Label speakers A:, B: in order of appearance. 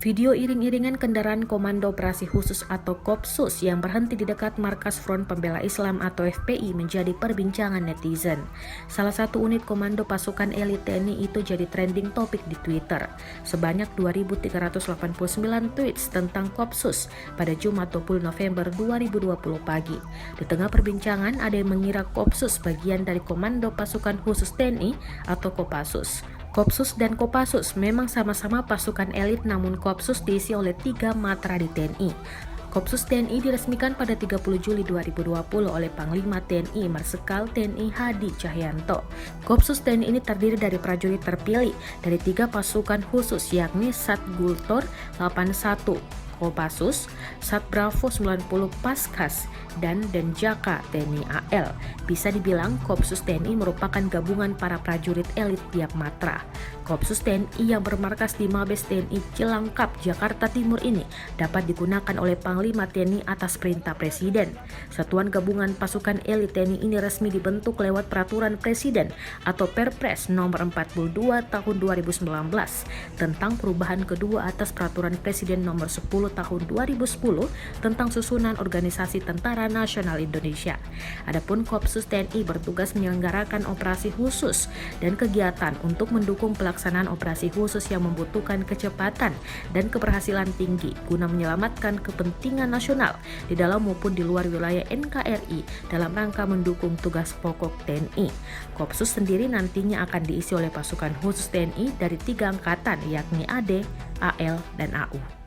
A: Video iring-iringan kendaraan Komando Operasi Khusus atau Kopsus yang berhenti di dekat Markas Front Pembela Islam atau FPI menjadi perbincangan netizen. Salah satu unit komando pasukan elit TNI itu jadi trending topik di Twitter. Sebanyak 2.389 tweets tentang Kopsus pada Jumat 20 November 2020 pagi. Di tengah perbincangan ada yang mengira Kopsus bagian dari Komando Pasukan Khusus TNI atau Kopassus. Kopsus dan Kopassus memang sama-sama pasukan elit, namun Kopsus diisi oleh 3 matra di TNI. Kopsus TNI diresmikan pada 30 Juli 2020 oleh Panglima TNI Marsikal TNI Hadi Cahyanto. Kopsus TNI ini terdiri dari prajurit terpilih dari 3 pasukan khusus, yakni Sat Gultor 81 Kopassus, Sat Bravo 90 Paskas, dan Denjaka TNI AL. Bisa dibilang Kopsus TNI merupakan gabungan para prajurit elit tiap matra. Kopsus TNI yang bermarkas di Mabes TNI Cilangkap, Jakarta Timur ini dapat digunakan oleh Panglima TNI atas perintah Presiden. Satuan Gabungan Pasukan Elit TNI ini resmi dibentuk lewat Peraturan Presiden atau Perpres nomor 42 tahun 2019 tentang perubahan kedua atas Peraturan Presiden nomor 10 tahun 2010 tentang susunan organisasi Tentara Nasional Indonesia. Adapun Kopsus TNI bertugas menyelenggarakan operasi khusus dan kegiatan untuk mendukung pelaksanaan operasi khusus yang membutuhkan kecepatan dan keberhasilan tinggi guna menyelamatkan kepentingan nasional di dalam maupun di luar wilayah NKRI dalam rangka mendukung tugas pokok TNI. Kopsus sendiri nantinya akan diisi oleh pasukan khusus TNI dari 3 angkatan, yakni AD, AL, dan AU.